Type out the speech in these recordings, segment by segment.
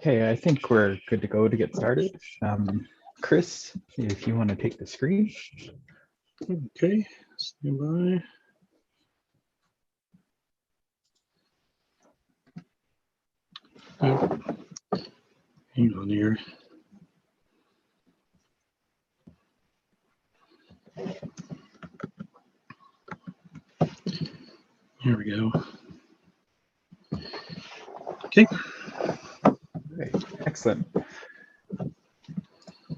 Okay, I think we're good to go to get started. Chris, if you want to take the screen. Okay, stand by. Oh, hang on here. Here we go. Okay. All right, excellent. All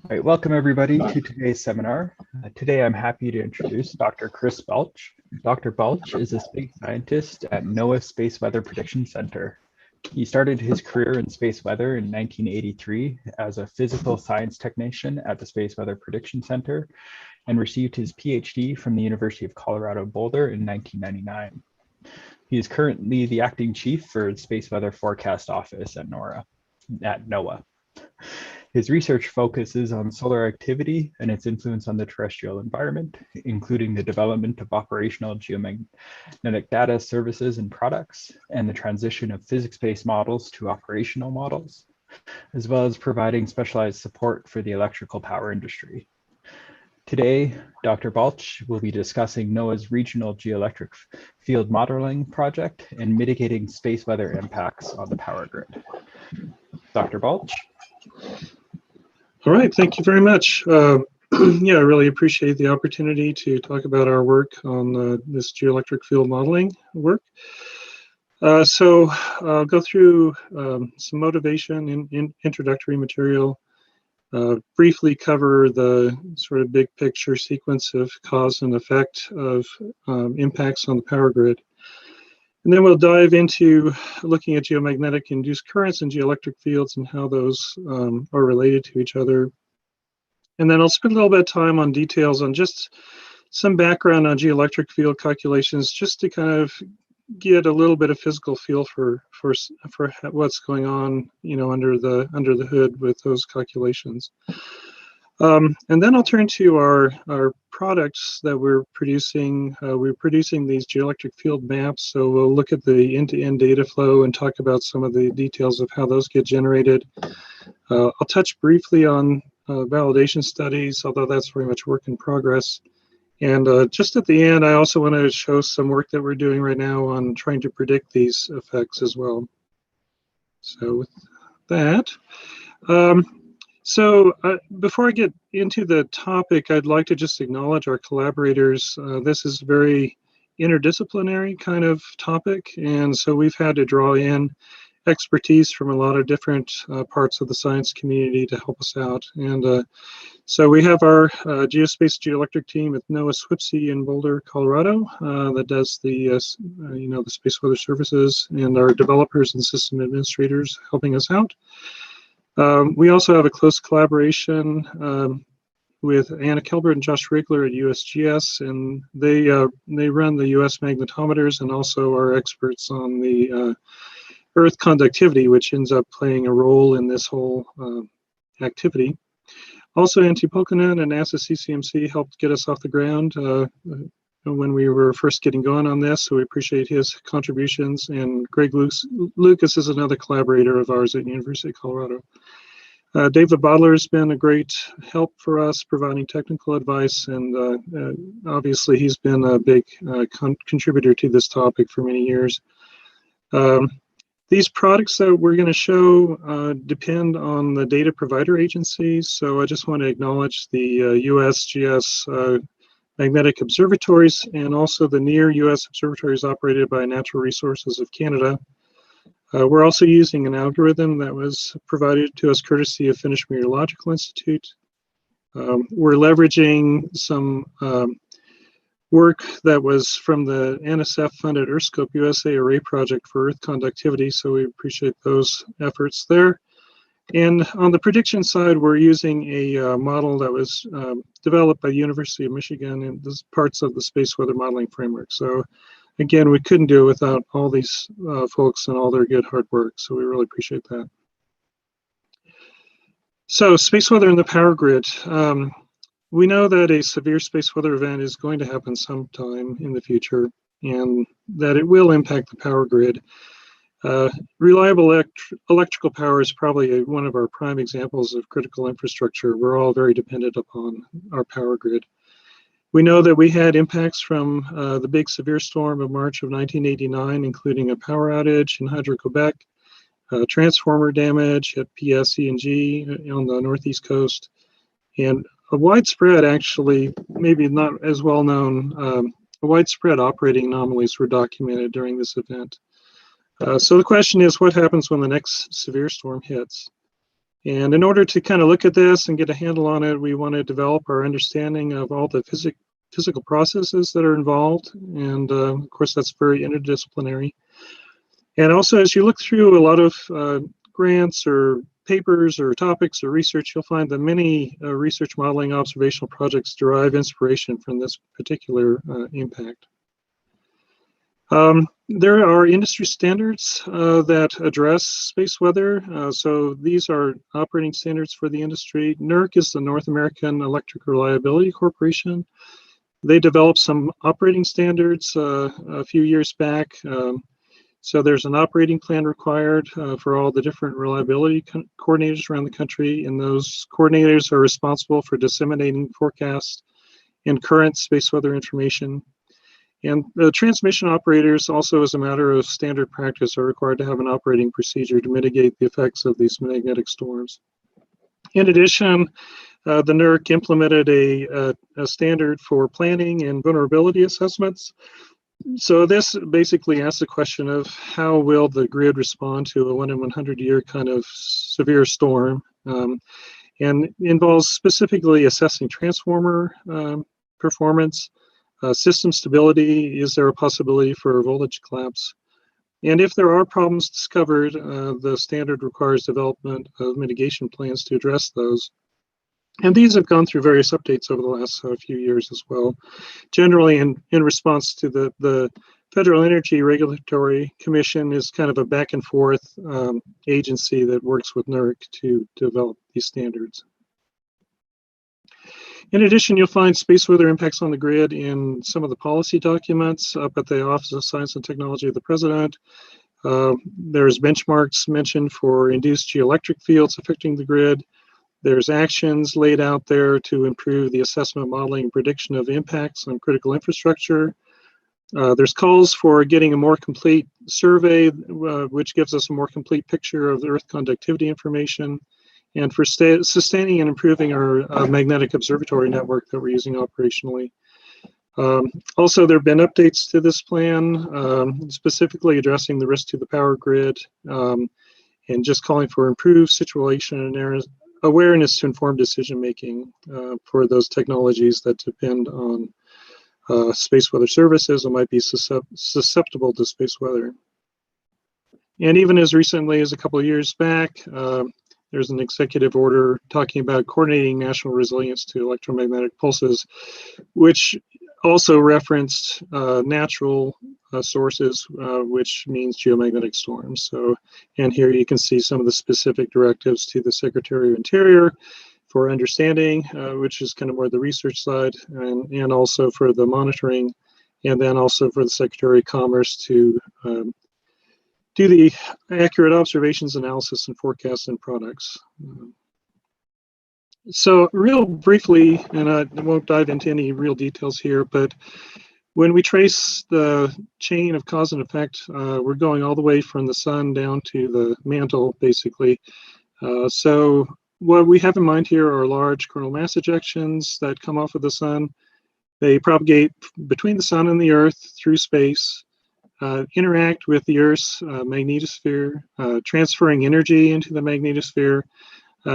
right, welcome everybody to today's seminar. Today I'm happy to introduce Dr. Chris Balch. Dr. Balch is a space scientist at NOAA Space Weather Prediction Center. He started his career in space weather in 1983 as a physical science technician at the Space Weather Prediction Center and received his PhD from the University of Colorado Boulder in 1999. He is currently the acting chief for the Space Weather Forecast Office at NOAA. His research focuses on solar activity and its influence on the terrestrial environment, including the development of operational geomagnetic data services and products, and the transition of physics-based models to operational models, as well as providing specialized support for the electrical power industry. Today, Dr. Balch will be discussing NOAA's regional geoelectric field modeling project and mitigating space weather impacts on the power grid. Dr. Balch. All right, thank you very much. Yeah, I really appreciate the opportunity to talk about our work on this geoelectric field modeling work. So I'll go through some motivation in introductory material, briefly cover the sort of big picture sequence of cause and effect of impacts on the power grid. And then we'll dive into looking at geomagnetic induced currents and geoelectric fields and how those are related to each other. And then I'll spend a little bit of time on details on just some background on geoelectric field calculations, just to kind of get a little bit of physical feel for what's going on, you know, under the hood with those calculations. And then I'll turn to our products that we're producing. We're producing these geoelectric field maps, so we'll look at the end-to-end data flow and talk about some of the details of how those get generated. I'll touch briefly on validation studies, although that's very much work in progress. And just at the end, I also want to show some work that we're doing right now on trying to predict these effects as well. So with that, before I get into the topic, I'd like to just acknowledge our collaborators. This is a very interdisciplinary kind of topic, and so we've had to draw in expertise from a lot of different parts of the science community to help us out. And so we have our geospace geoelectric team at NOAA SWPC in Boulder, Colorado, that does the the space weather services, and our developers and system administrators helping us out. We also have a close collaboration with Anna Kelbert and Josh Rigler at USGS, and they run the US magnetometers and also are experts on the Earth conductivity, which ends up playing a role in this whole activity. Also, Antti Pulkkinen and NASA CCMC helped get us off the ground when we were first getting going on this, so we appreciate his contributions. And Greg Lucas is another collaborator of ours at University of Colorado. David Bodler has been a great help for us, providing technical advice, and obviously he's been a big contributor to this topic for many years. These products that we're going to show depend on the data provider agencies, so I just want to acknowledge the USGS magnetic observatories and also the near US observatories operated by Natural Resources of Canada. We're also using an algorithm that was provided to us courtesy of Finnish Meteorological Institute. We're leveraging some work that was from the NSF-funded EarthScope USA Array Project for Earth conductivity, so we appreciate those efforts there. And on the prediction side, we're using a model that was developed by the University of Michigan and this parts of the space weather modeling framework. So again, we couldn't do it without all these folks and all their good hard work, so we really appreciate that. So space weather and the power grid. We know that a severe space weather event is going to happen sometime in the future, and that it will impact the power grid. Reliable electrical power is probably one of our prime examples of critical infrastructure. We're all very dependent upon our power grid. We know that we had impacts from the big severe storm of March of 1989, including a power outage in Hydro-Quebec, transformer damage at PSE&G on the Northeast coast, and a widespread, actually, maybe not as well known, widespread operating anomalies were documented during this event. So the question is, what happens when the next severe storm hits? And in order to kind of look at this and get a handle on it, we want to develop our understanding of all the physical processes that are involved. And of course, that's very interdisciplinary. And also, as you look through a lot of grants or papers or topics or research, you'll find that many research modeling observational projects derive inspiration from this particular impact. There are industry standards that address space weather. So these are operating standards for the industry. NERC is the North American Electric Reliability Corporation. They developed some operating standards a few years back. So there's an operating plan required for all the different reliability coordinators around the country, and those coordinators are responsible for disseminating forecasts and current space weather information. And the transmission operators, also as a matter of standard practice, are required to have an operating procedure to mitigate the effects of these magnetic storms. In addition, the NERC implemented a standard for planning and vulnerability assessments. So this basically asks the question of how will the grid respond to a 1 in 100 year kind of severe storm, and involves specifically assessing transformer performance, system stability. Is there a possibility for a voltage collapse? And if there are problems discovered, the standard requires development of mitigation plans to address those. And these have gone through various updates over the last few years as well, generally in response to the Federal Energy Regulatory Commission is kind of a back and forth agency that works with NERC to develop these standards. In addition, you'll find space weather impacts on the grid in some of the policy documents up at the Office of Science and Technology of the President. There's benchmarks mentioned for induced geoelectric fields affecting the grid. There's actions laid out there to improve the assessment, modeling, and prediction of impacts on critical infrastructure. There's calls for getting a more complete survey, which gives us a more complete picture of the Earth conductivity information, and for sustaining and improving our magnetic observatory network that we're using operationally. Also, there have been updates to this plan, specifically addressing the risk to the power grid, and just calling for improved situation and awareness to inform decision-making for those technologies that depend on space weather services and might be susceptible to space weather. And even as recently as a couple of years back, there's an executive order talking about coordinating national resilience to electromagnetic pulses, which also referenced natural sources, which means geomagnetic storms. So, and here you can see some of the specific directives to the Secretary of Interior for understanding, which is kind of more the research side, and also for the monitoring, and then also for the Secretary of Commerce to do the accurate observations, analysis, and forecasts and products. So real briefly, and I won't dive into any real details here, but when we trace the chain of cause and effect, we're going all the way from the sun down to the mantle, basically. So what we have in mind here are large coronal mass ejections that come off of the sun. They propagate between the sun and the Earth through space, interact with the Earth's magnetosphere, transferring energy into the magnetosphere,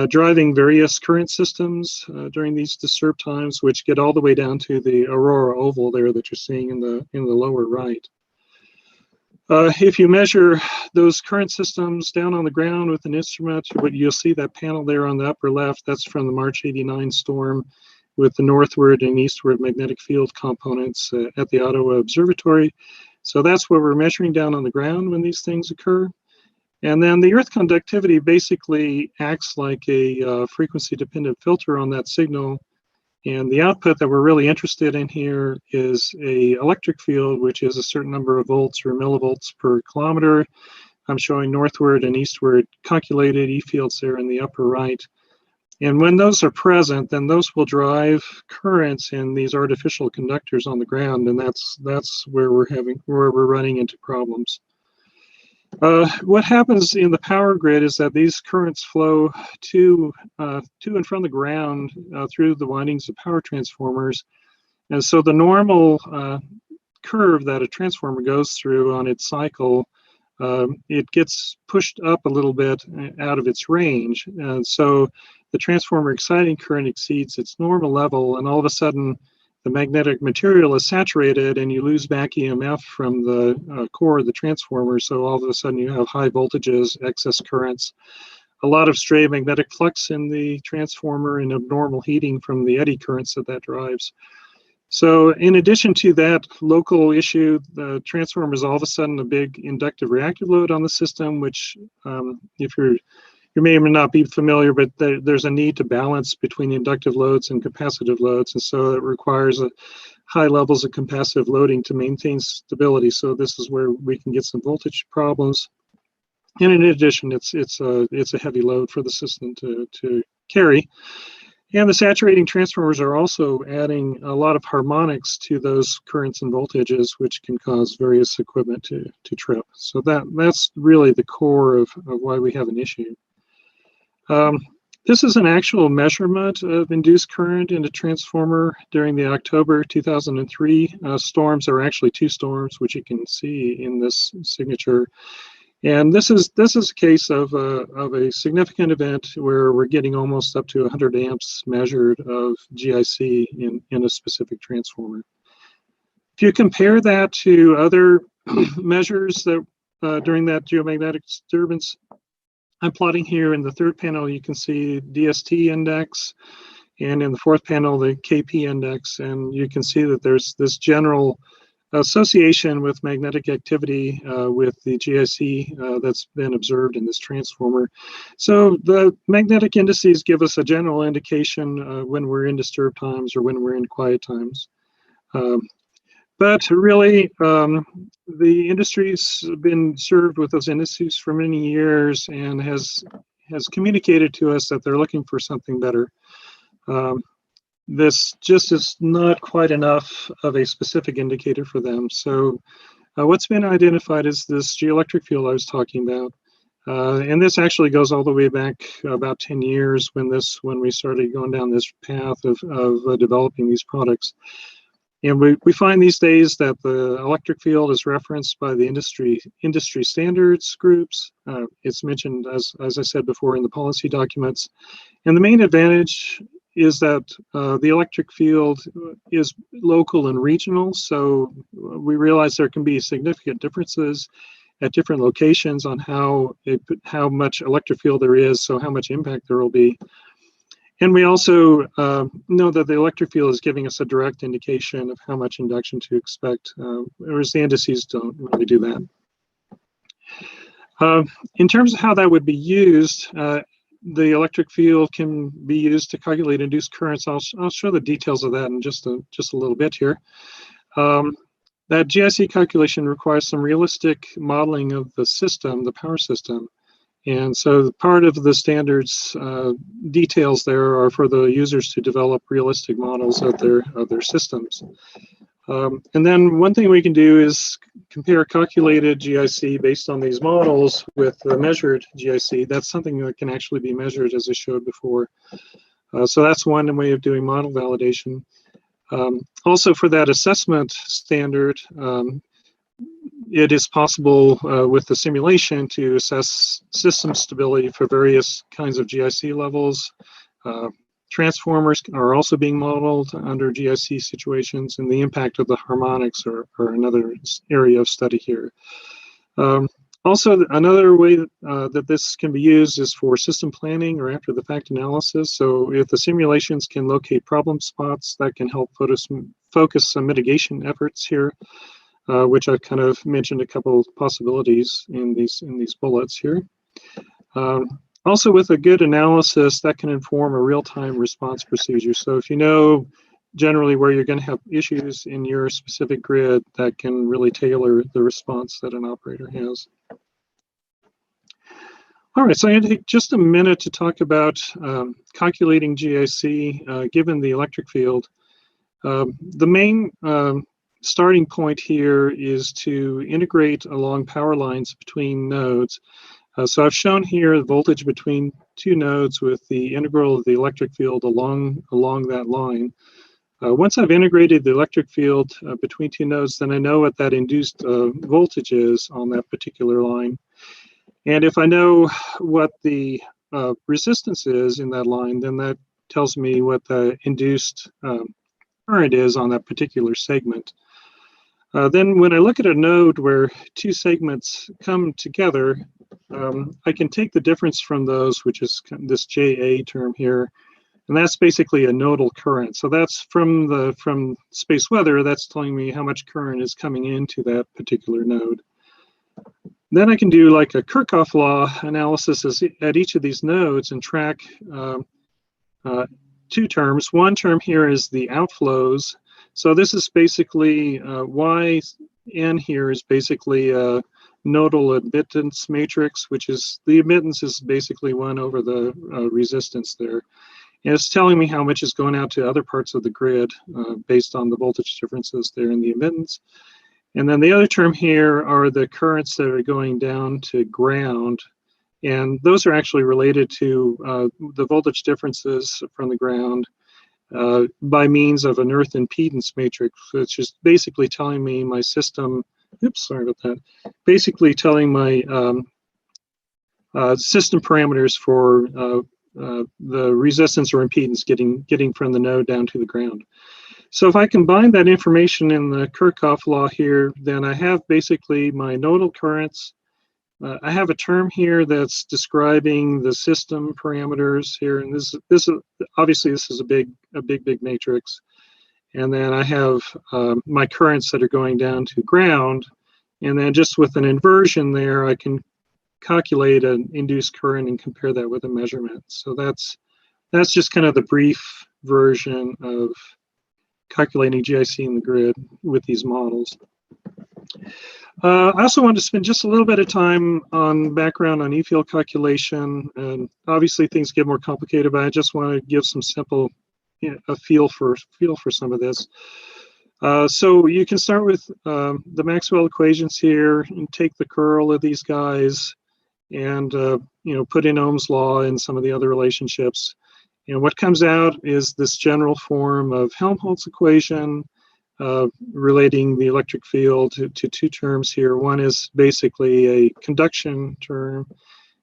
driving various current systems during these disturbed times, which get all the way down to the aurora oval there that you're seeing in the lower right. If you measure those current systems down on the ground with an instrument, what you'll see that panel there on the upper left, that's from the March '89 storm with the northward and eastward magnetic field components at the Ottawa Observatory. So that's what we're measuring down on the ground when these things occur. And then the Earth conductivity basically acts like a frequency-dependent filter on that signal. And the output that we're really interested in here is a electric field, which is a certain number of volts or millivolts per kilometer, I'm showing northward and eastward calculated E fields there in the upper right. And when those are present, then those will drive currents in these artificial conductors on the ground, and that's where we're running into problems. What happens in the power grid is that these currents flow to and from the ground through the windings of power transformers, and so the normal curve that a transformer goes through on its cycle, it gets pushed up a little bit out of its range, and so the transformer exciting current exceeds its normal level, and all of a sudden the magnetic material is saturated and you lose back EMF from the core of the transformer. So all of a sudden you have high voltages, excess currents, a lot of stray magnetic flux in the transformer, and abnormal heating from the eddy currents that drives. So in addition to that local issue, the transformer is all of a sudden a big inductive reactive load on the system, which if you may or may not be familiar, but there's a need to balance between inductive loads and capacitive loads. And so it requires high levels of capacitive loading to maintain stability. So this is where we can get some voltage problems. And in addition, it's a heavy load for the system to carry. And the saturating transformers are also adding a lot of harmonics to those currents and voltages, which can cause various equipment to trip. So that's really the core of why we have an issue. This is an actual measurement of induced current in a transformer during the October 2003 storms. There were actually 2 storms, which you can see in this signature. And this is a case of a significant event where we're getting almost up to 100 amps measured of GIC in a specific transformer. If you compare that to other measures that during that geomagnetic disturbance, I'm plotting here in the 3rd panel, you can see DST index, and in the 4th panel, the KP index, and you can see that there's this general association with magnetic activity with the GIC that's been observed in this transformer. So the magnetic indices give us a general indication when we're in disturbed times or when we're in quiet times. But really, the industry's been served with those indices for many years and has communicated to us that they're looking for something better. This just is not quite enough of a specific indicator for them. So what's been identified is this geoelectric field I was talking about. And this actually goes all the way back about 10 years when we started going down this path of developing these products. And we find these days that the electric field is referenced by the industry standards groups. It's mentioned, as I said before, in the policy documents. And the main advantage is that the electric field is local and regional. So we realize there can be significant differences at different locations on how much electric field there is, so how much impact there will be. And we also know that the electric field is giving us a direct indication of how much induction to expect, whereas the indices don't really do that. In terms of how that would be used, the electric field can be used to calculate induced currents. I'll show the details of that in just a little bit here. That GIC calculation requires some realistic modeling of the system, the power system. And so part of the standards details there are for the users to develop realistic models of their systems. And then one thing we can do is compare calculated GIC based on these models with the measured GIC. That's something that can actually be measured, as I showed before. So that's one way of doing model validation. Also for that assessment standard, it is possible with the simulation to assess system stability for various kinds of GIC levels. Transformers are also being modeled under GIC situations, and the impact of the harmonics are another area of study here. Also, another way that this can be used is for system planning or after the fact analysis. So if the simulations can locate problem spots, that can help focus some mitigation efforts here. Which I've kind of mentioned a couple of possibilities in these bullets here. Also, with a good analysis, that can inform a real-time response procedure. So if you know generally where you're going to have issues in your specific grid, that can really tailor the response that an operator has. All right, so I'm going to take just a minute to talk about calculating GIC given the electric field. The main starting point here is to integrate along power lines between nodes. So I've shown here the voltage between two nodes with the integral of the electric field along that line. Once I've integrated the electric field between two nodes, then I know what that induced voltage is on that particular line. And if I know what the resistance is in that line, then that tells me what the induced current is on that particular segment. Then when I look at a node where two segments come together, I can take the difference from those, which is this JA term here, and that's basically a nodal current. So that's from space weather, that's telling me how much current is coming into that particular node. Then I can do like a Kirchhoff law analysis at each of these nodes and track two terms. One term here is the outflows. So this is basically YN here is basically a nodal admittance matrix, which is the admittance is basically 1 over the resistance there. And it's telling me how much is going out to other parts of the grid based on the voltage differences there in the admittance. And then the other term here are the currents that are going down to ground. And those are actually related to the voltage differences from the ground by means of an earth impedance matrix, which is basically telling me my system, oops, sorry about that, basically telling my system parameters for the resistance or impedance getting from the node down to the ground. So if I combine that information in the Kirchhoff law here, then I have basically my nodal currents. I have a term here that's describing the system parameters here, and this is obviously this is a big matrix. And then I have my currents that are going down to ground, and then just with an inversion there, I can calculate an induced current and compare that with a measurement. So that's just kind of the brief version of calculating GIC in the grid with these models. I also want to spend just a little bit of time on background on E-field calculation, and obviously things get more complicated, but I just want to give some simple, a feel for some of this. So you can start with the Maxwell equations here and take the curl of these guys, and put in Ohm's law and some of the other relationships. And what comes out is this general form of Helmholtz equation relating the electric field to two terms here. One is basically a conduction term,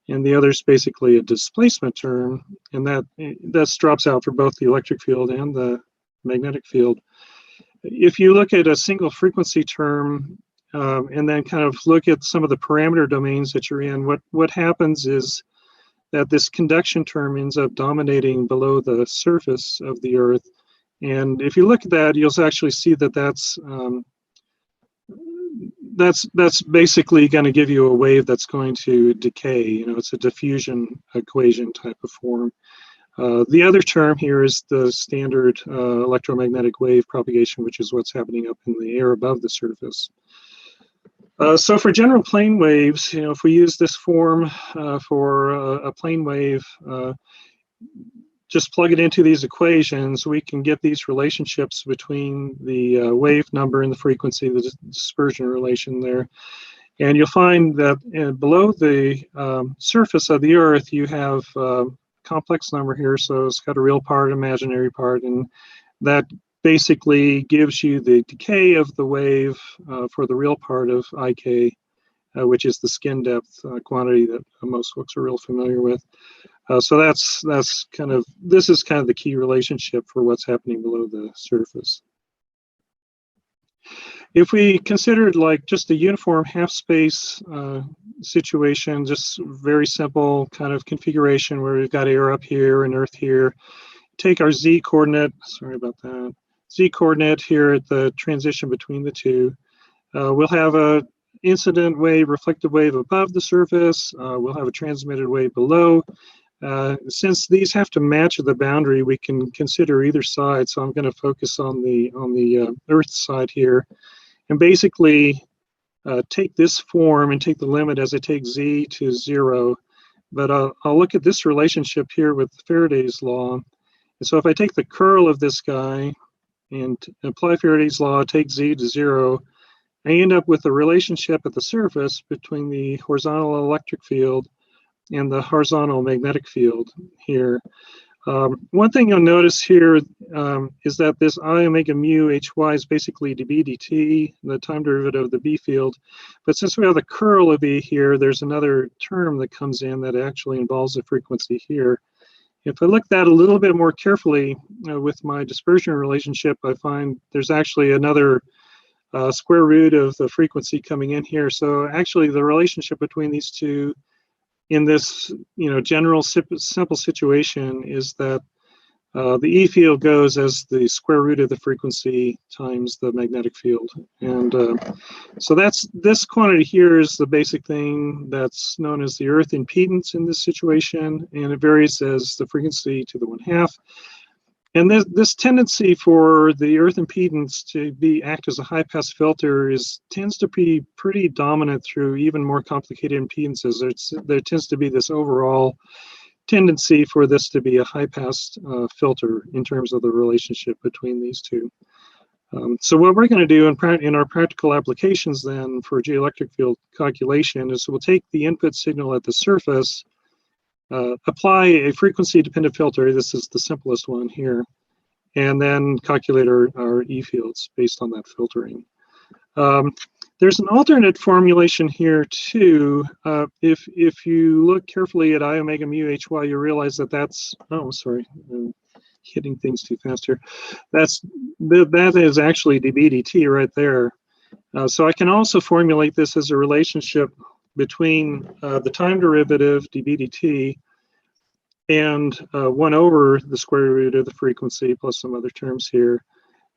and the other is basically a displacement term, and that drops out for both the electric field and the magnetic field. If you look at a single frequency term and then kind of look at some of the parameter domains that you're in, what happens is that this conduction term ends up dominating below the surface of the Earth. And if you look at that, you'll actually see that that's basically going to give you a wave that's going to decay. It's a diffusion equation type of form. The other term here is the standard electromagnetic wave propagation, which is what's happening up in the air above the surface. So for general plane waves, if we use this form for a plane wave, just plug it into these equations, we can get these relationships between the wave number and the frequency, the dispersion relation there. And you'll find that below the surface of the Earth, you have a complex number here. So it's got a real part, imaginary part, and that basically gives you the decay of the wave for the real part of IK, which is the skin depth quantity that most folks are real familiar with. So this is kind of the key relationship for what's happening below the surface. If we considered like just a uniform half space situation, just very simple kind of configuration where we've got air up here and Earth here, take our Z coordinate, sorry about that, Z coordinate here at the transition between the two. We'll have a incident wave, reflected wave above the surface. We'll have a transmitted wave below. Since these have to match the boundary, we can consider either side. So I'm going to focus on the Earth side here, and basically take this form and take the limit as I take Z to 0. but I'll look at this relationship here with Faraday's law. And so if I take the curl of this guy and apply Faraday's law, take z to 0, I end up with a relationship at the surface between the horizontal electric field and the horizontal magnetic field here. One thing you'll notice here is that this I omega mu hy is basically dB dt, the time derivative of the B field. But since we have the curl of E here, there's another term that comes in that actually involves the frequency here. If I look at that a little bit more carefully with my dispersion relationship, I find there's actually another square root of the frequency coming in here. So actually the relationship between these two in this general simple situation is that the E field goes as the square root of the frequency times the magnetic field. And so this quantity here is the basic thing that's known as the earth impedance in this situation, and it varies as the frequency to the 1/2. And this tendency for the earth impedance to act as a high-pass filter tends to be pretty dominant through even more complicated impedances. There tends to be this overall tendency for this to be a high-pass filter in terms of the relationship between these two. So what we're going to do in our practical applications then for geoelectric field calculation is we'll take the input signal at the surface, apply a frequency-dependent filter, this is the simplest one here, and then calculate our E fields based on that filtering. There's an alternate formulation here too. If you look carefully at I omega mu hy, you realize that that's, oh, sorry, I'm hitting things too fast here. That is actually dB dt right there. So I can also formulate this as a relationship between the time derivative dB dt and 1 over the square root of the frequency plus some other terms here.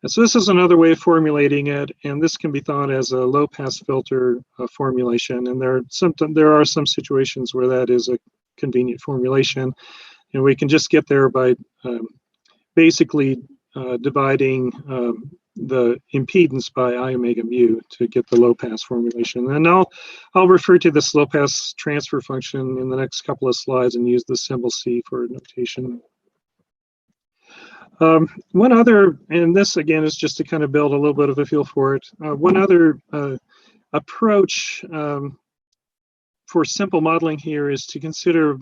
And so this is another way of formulating it, and this can be thought as a low-pass filter formulation. And there are some situations where that is a convenient formulation, and we can just get there by basically dividing the impedance by I omega mu to get the low-pass formulation. And I'll refer to this low-pass transfer function in the next couple of slides and use the symbol C for notation. One other, and this again is just to kind of build a little bit of a feel for it, one other approach for simple modeling here is to consider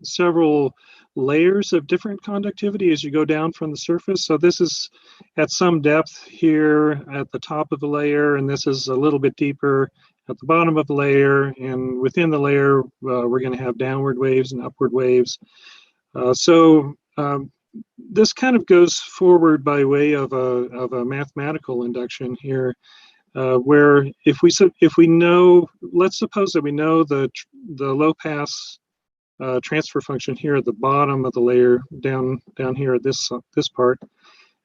several layers of different conductivity as you go down from the surface. So this is at some depth here at the top of the layer, and this is a little bit deeper at the bottom of the layer, and within the layer we're going to have downward waves and upward waves. This kind of goes forward by way of a mathematical induction here, where if we know, let's suppose that we know the low pass transfer function here at the bottom of the layer down here at this part,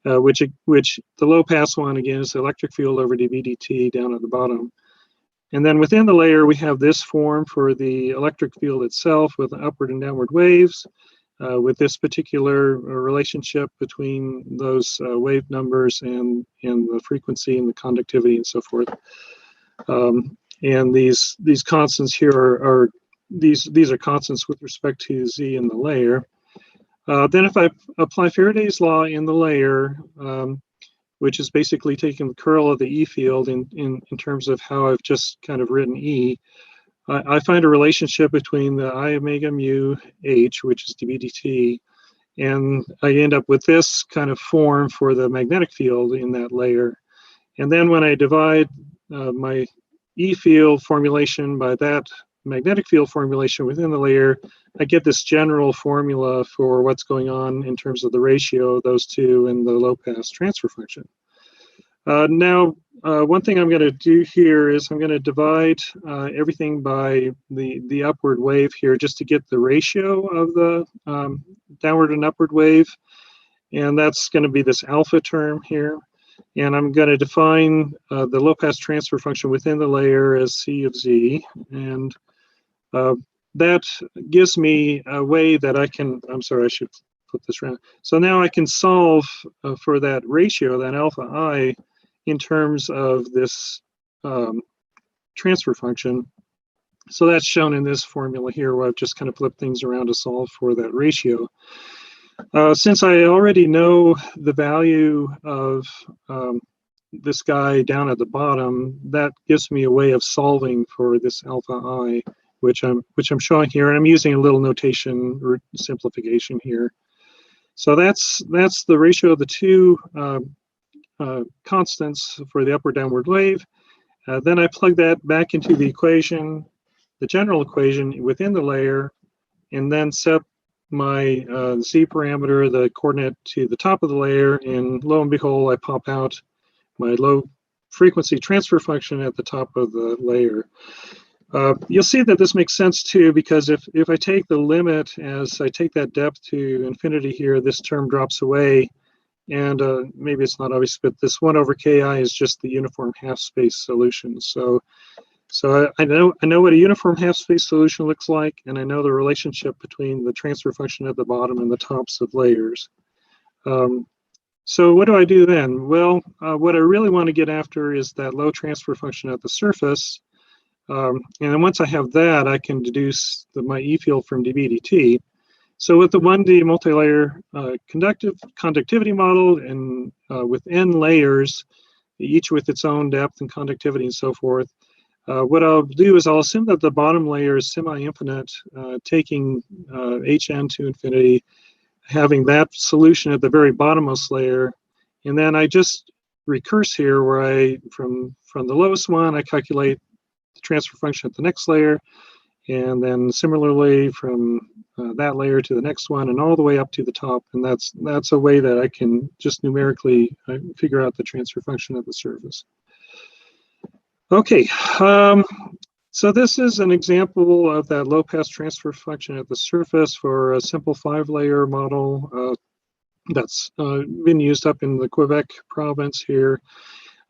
which the low pass one again is the electric field over dB dt down at the bottom. And then within the layer we have this form for the electric field itself with upward and downward waves. With this particular relationship between those wave numbers and the frequency and the conductivity and so forth. And these constants here are these are constants with respect to Z in the layer. Then if I apply Faraday's law in the layer, which is basically taking the curl of the E field in terms of how I've just kind of written E, I find a relationship between the I omega mu h, which is dB dt, and I end up with this kind of form for the magnetic field in that layer. And then when I divide my E field formulation by that magnetic field formulation within the layer, I get this general formula for what's going on in terms of the ratio of those two in the low-pass transfer function. Now, one thing I'm going to do here is I'm going to divide everything by the upward wave here just to get the ratio of the downward and upward wave. And that's going to be this alpha term here. And I'm going to define the low-pass transfer function within the layer as C of Z. And that gives me a way that I can, I'm sorry, I should flip this around. So now I can solve for that ratio, that alpha I, in terms of this transfer function. So that's shown in this formula here, where I've just kind of flipped things around to solve for that ratio. Since I already know the value of this guy down at the bottom, that gives me a way of solving for this alpha I, which I'm showing here, and I'm using a little notation or simplification here. So that's the ratio of the two constants for the upward downward wave. Then I plug that back into the equation, the general equation within the layer, and then set my z parameter, the coordinate, to the top of the layer, and lo and behold, I pop out my low frequency transfer function at the top of the layer. You'll see that this makes sense too, because if I take the limit as I take that depth to infinity here, this term drops away, and maybe it's not obvious, but this 1 over ki is just the uniform half space solution. So I know what a uniform half space solution looks like, and I know the relationship between the transfer function at the bottom and the tops of layers. So what do I do then? Well, what I really want to get after is that low transfer function at the surface. And then once I have that, I can deduce my E field from dB dt. So with the 1D multi-layer conductivity model, and with n layers, each with its own depth and conductivity and so forth, what I'll do is I'll assume that the bottom layer is semi-infinite, taking hn to infinity, having that solution at the very bottommost layer, and then I just recurse here, where I from the lowest one I calculate the transfer function at the next layer, and then similarly from that layer to the next one, and all the way up to the top. And that's a way that I can just numerically figure out the transfer function at the surface. Okay, so this is an example of that low-pass transfer function at the surface for a simple 5-layer model that's been used up in the Quebec province here.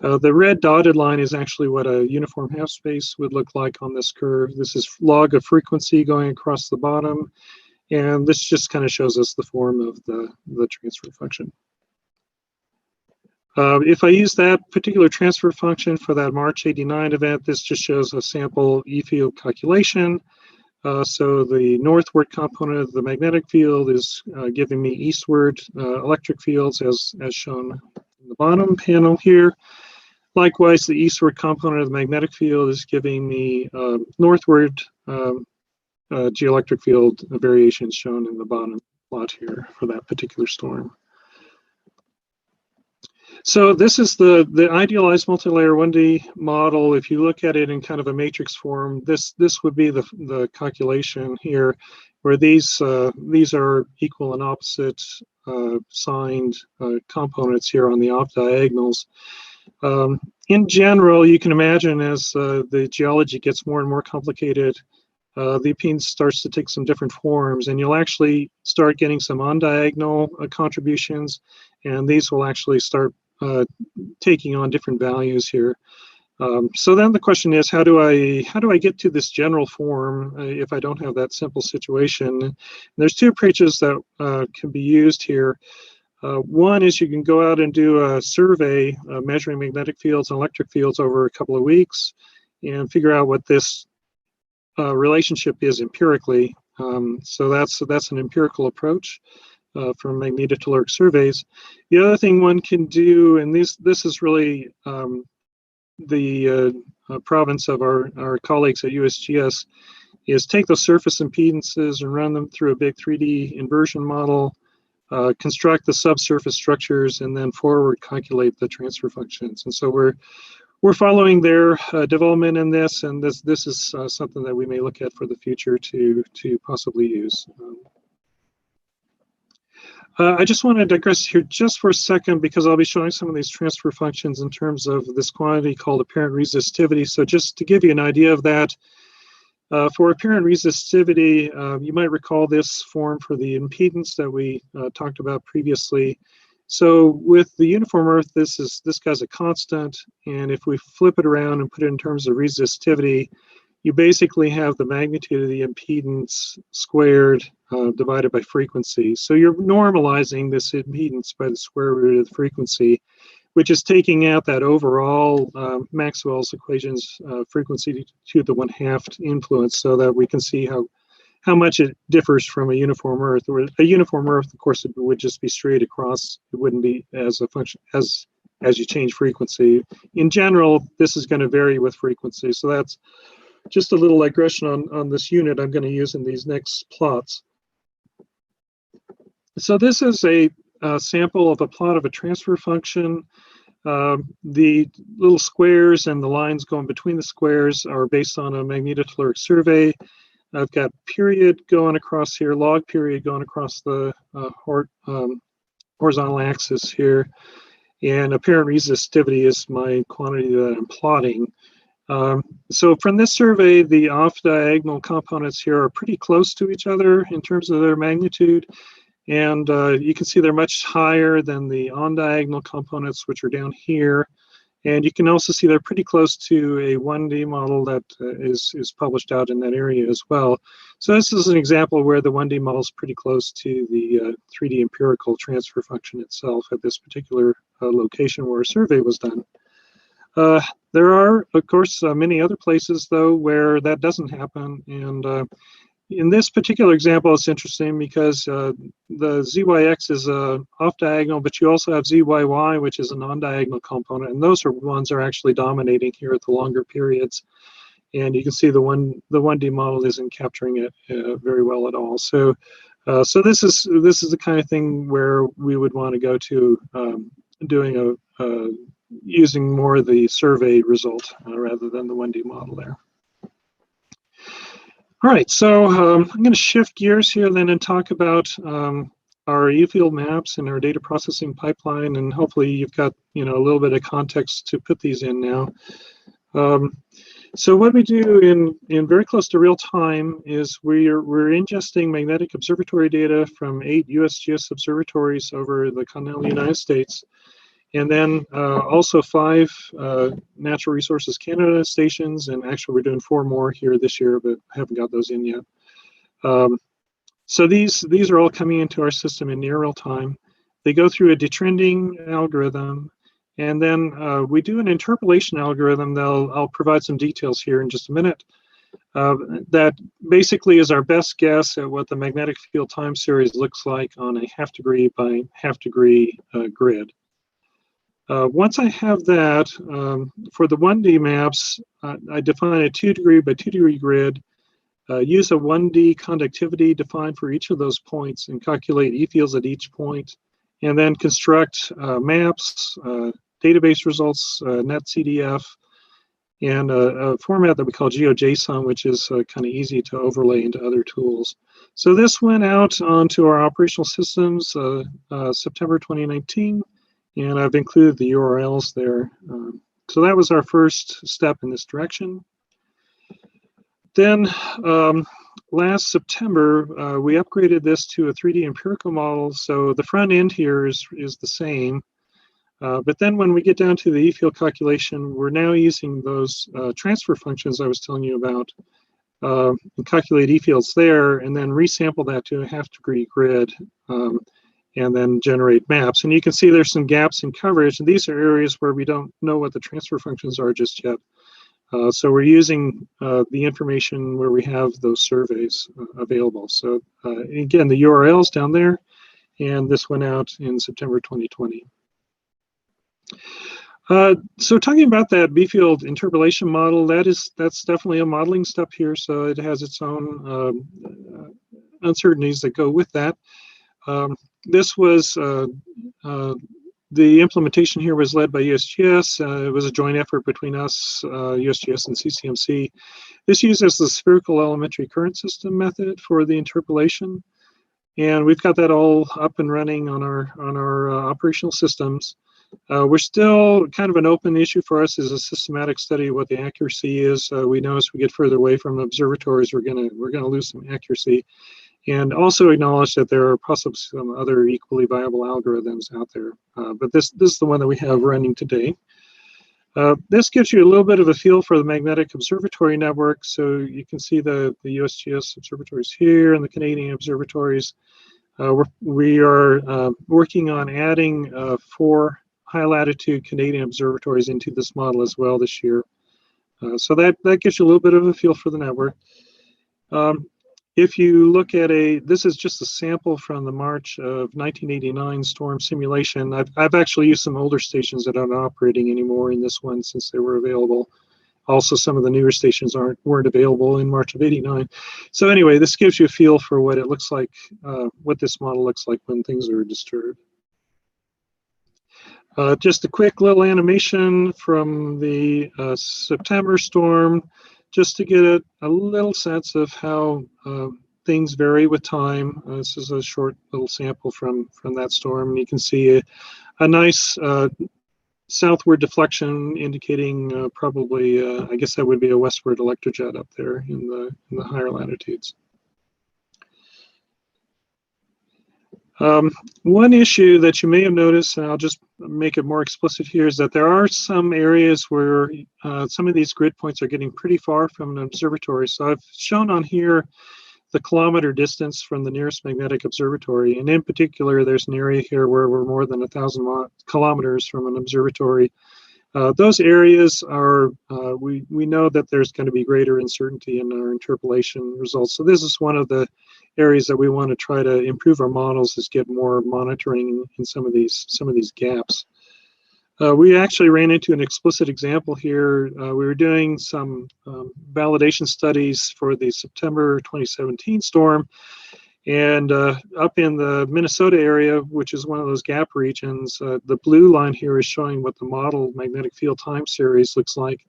The red dotted line is actually what a uniform half space would look like on this curve. This is log of frequency going across the bottom, and this just kind of shows us the form of the transfer function. If I use that particular transfer function for that March 89 event, this just shows a sample E field calculation. So the northward component of the magnetic field is giving me eastward electric fields, as shown in the bottom panel here. Likewise, the eastward component of the magnetic field is giving me northward geoelectric field variations, shown in the bottom plot here for that particular storm. So this is the idealized multi-layer 1D model. If you look at it in kind of a matrix form, this would be the calculation here, where these are equal and opposite signed components here on the off diagonals. In general, you can imagine as the geology gets more and more complicated, the impedance starts to take some different forms, and you'll actually start getting some on-diagonal contributions, and these will actually start taking on different values here. So then the question is, how do I get to this general form if I don't have that simple situation? And there's two approaches that can be used here. One is you can go out and do a survey measuring magnetic fields and electric fields over a couple of weeks and figure out what this relationship is empirically. So that's an empirical approach from magnetotelluric surveys. The other thing one can do, and this is really the province of our colleagues at USGS, is take those surface impedances and run them through a big 3D inversion model, construct the subsurface structures, and then forward calculate the transfer functions. And so we're following their development in this, and this is something that we may look at for the future to possibly use. I just want to digress here just for a second, because I'll be showing some of these transfer functions in terms of this quantity called apparent resistivity. So just to give you an idea of that, for apparent resistivity, you might recall this form for the impedance that we talked about previously. So with the uniform Earth, this guy's a constant, and if we flip it around and put it in terms of resistivity, you basically have the magnitude of the impedance squared divided by frequency. So you're normalizing this impedance by the square root of the frequency, which is taking out that overall Maxwell's equations frequency to the 1/2 influence, so that we can see how much it differs from a uniform Earth. A uniform Earth, of course, it would just be straight across. It wouldn't be as a function as you change frequency. In general, this is going to vary with frequency. So that's just a little digression on this unit I'm going to use in these next plots. So this is a sample of a plot of a transfer function. The little squares and the lines going between the squares are based on a magnetotelluric survey. I've got period going across here, log period going across the horizontal axis here, and apparent resistivity is my quantity that I'm plotting. So from this survey, the off-diagonal components here are pretty close to each other in terms of their magnitude, and you can see they're much higher than the on-diagonal components, which are down here. And you can also see they're pretty close to a 1D model that is published out in that area as well. So this is an example where the 1D model is pretty close to the 3D empirical transfer function itself at this particular location where a survey was done. There are, of course, many other places, though, where that doesn't happen. And in this particular example, it's interesting because the ZYX is off diagonal, but you also have ZYY, which is a non-diagonal component, and those are ones that are actually dominating here at the longer periods. And you can see the 1D model isn't capturing it very well at all. So, so this is the kind of thing where we would want to go to doing using more of the survey result rather than the 1D model there. All right, so I'm going to shift gears here then and talk about our e-field maps and our data processing pipeline, and hopefully you've got a little bit of context to put these in now. So what we do in very close to real time is we're ingesting magnetic observatory data from 8 USGS observatories over the continental United States. And then also 5 Natural Resources Canada stations, and actually we're doing 4 more here this year, but haven't got those in yet. So these are all coming into our system in near real time. They go through a detrending algorithm, and then we do an interpolation algorithm. I'll provide some details here in just a minute. That basically is our best guess at what the magnetic field time series looks like on a 1/2 degree by 1/2 degree grid. Once I have that, for the 1D maps, I define a 2 degree by 2 degree grid, use a 1D conductivity defined for each of those points and calculate E-fields at each point, and then construct maps, database results, netCDF, and a format that we call GeoJSON, which is kind of easy to overlay into other tools. So this went out onto our operational systems September 2019. And I've included the URLs there. So that was our first step in this direction. Then last September, we upgraded this to a 3D empirical model. So the front end here is the same. But then when we get down to the E-field calculation, we're now using those transfer functions I was telling you about and calculate E-fields there, and then resample that to a 1/2 degree grid. And then generate maps. And you can see there's some gaps in coverage, and these are areas where we don't know what the transfer functions are just yet. So we're using the information where we have those surveys available. So again, the URL is down there, and this went out in September 2020. So talking about that B-field interpolation model, that's definitely a modeling step here. So it has its own uncertainties that go with that. This was, the implementation here was led by USGS. It was a joint effort between us, USGS and CCMC. This uses the spherical elementary current system method for the interpolation. And we've got that all up and running on our operational systems. We're still kind of an open issue for us is a systematic study of what the accuracy is. We know as we get further away from observatories, we're gonna lose some accuracy. And also acknowledge that there are possibly some other equally viable algorithms out there. But this is the one that we have running today. This gives you a little bit of a feel for the magnetic observatory network. So you can see the USGS observatories here and the Canadian observatories. We are working on adding 4 high latitude Canadian observatories into this model as well this year. So that gives you a little bit of a feel for the network. If you look at this is just a sample from the March of 1989 storm simulation. I've actually used some older stations that aren't operating anymore in this one since they were available. Also, some of the newer stations weren't available in March of '89. So anyway, this gives you a feel for what it looks like, what this model looks like when things are disturbed. Just a quick little animation from the September storm, just to get a little sense of how things vary with time. This is a short little sample from that storm, and you can see a nice southward deflection indicating probably, I guess that would be a westward electrojet up there in the higher latitudes. One issue that you may have noticed, and I'll just make it more explicit here, is that there are some areas where some of these grid points are getting pretty far from an observatory. So I've shown on here the kilometer distance from the nearest magnetic observatory. And in particular, there's an area here where we're more than 1,000 kilometers from an observatory. Those areas are, we know that there's going to be greater uncertainty in our interpolation results. So this is one of the areas that we want to try to improve our models, is get more monitoring in some of these gaps. We actually ran into an explicit example here. We were doing some validation studies for the September 2017 storm, and up in the Minnesota area, which is one of those gap regions, the blue line here is showing what the model magnetic field time series looks like.